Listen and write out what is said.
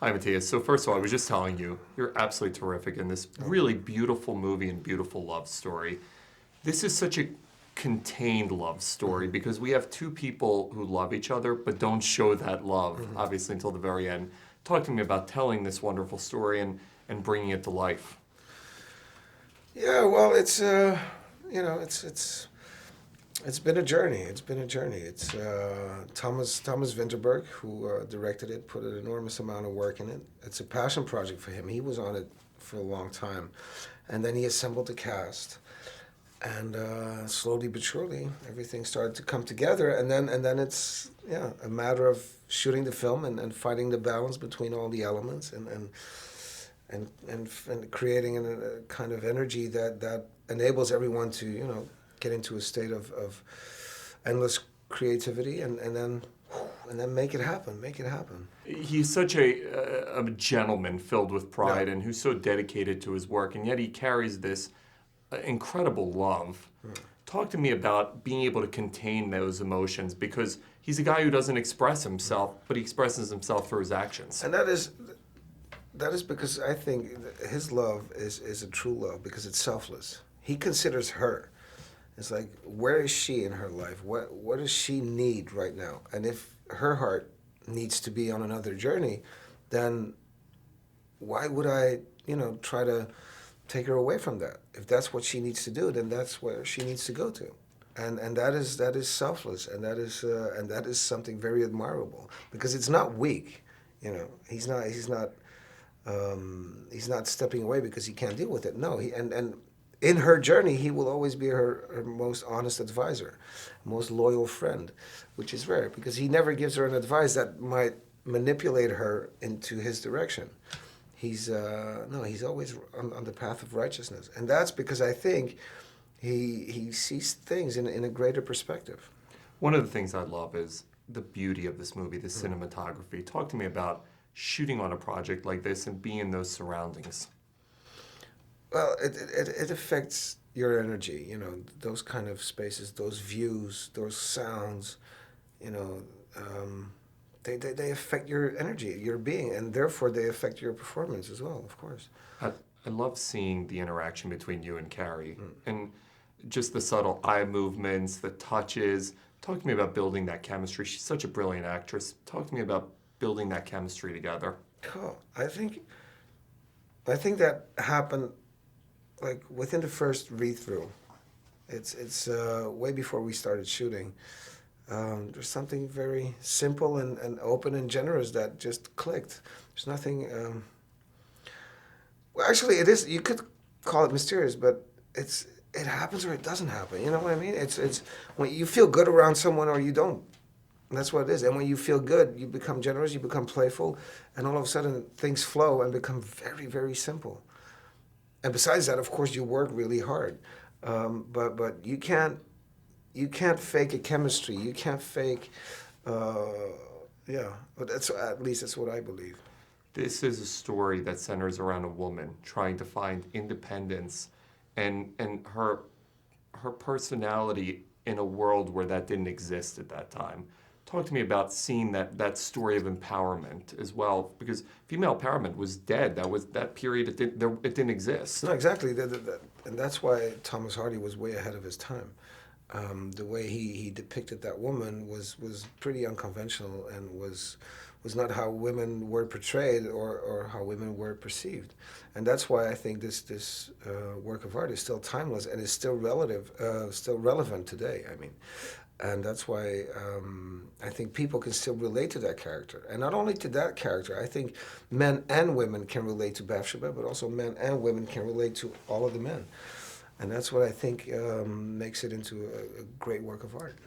Hi, Matthias. So first of all, I was just telling you, you're absolutely terrific in this really beautiful movie and beautiful love story. This is such a contained love story because we have two people who love each other but don't show that love, obviously, until the very end. Talk to me about telling this wonderful story and bringing it to life. Yeah, well, it's been a journey. It's been a journey. It's Thomas Vinterberg who directed it, put an enormous amount of work in it. It's a passion project for him. He was on it for a long time, and then he assembled the cast, and slowly but surely everything started to come together. And then it's a matter of shooting the film and finding the balance between all the elements and creating a kind of energy that enables everyone to get into a state of endless creativity and then make it happen. He's such a gentleman filled with Yeah. pride and who's so dedicated to his work, and yet he carries this incredible love. Talk to me about being able to contain those emotions because he's a guy who doesn't express himself, but he expresses himself through his actions. And that is because I think his love is a true love because it's selfless. He considers her. It's like, where is she in her life? What does she need right now? And if her heart needs to be on another journey, then why would I, try to take her away from that? If that's what she needs to do, then that's where she needs to go to. And that is selfless, and that is something very admirable because it's not weak. He's not stepping away because he can't deal with it. No, and in her journey, he will always be her most honest advisor, most loyal friend, which is rare because he never gives her an advice that might manipulate her into his direction. He's no, he's always on the path of righteousness, and that's because I think he sees things in a greater perspective. One of the things I love is the beauty of this movie, the cinematography. Talk to me about shooting on a project like this and being in those surroundings. Well, it affects your energy, those kind of spaces, those views, those sounds, you know, um, they affect your energy, your being, and therefore they affect your performance as well, of course. I, I love seeing the interaction between you and Carrie and just the subtle eye movements, the touches. Talk to me about building that chemistry. She's such a brilliant actress. Talk to me about building that chemistry together. Cool. I think that happened like within the first read through. It's way before we started shooting. There's something very simple and open and generous that just clicked. There's nothing. Well, actually, it is. You could call it mysterious, but it happens or it doesn't happen. You know what I mean? It's when you feel good around someone or you don't. That's what it is. And when you feel good, you become generous, you become playful, and all of a sudden things flow and become very, very simple. And besides that, of course, you work really hard. But you can't fake a chemistry. You can't fake. Uh, yeah, but that's at least that's what I believe. This is a story that centers around a woman trying to find independence and her personality in a world where that didn't exist at that time. Talk to me about seeing that story of empowerment as well, because female empowerment was dead. That was that period. It didn't exist. No, exactly. And that's why Thomas Hardy was way ahead of his time. The way he depicted that woman was pretty unconventional and was not how women were portrayed or how women were perceived. And that's why I think this work of art is still timeless and is still relevant today. I mean, and that's why I think people can still relate to that character. And not only to that character, I think men and women can relate to Bathsheba, but also men and women can relate to all of the men. And that's what I think makes it into a great work of art.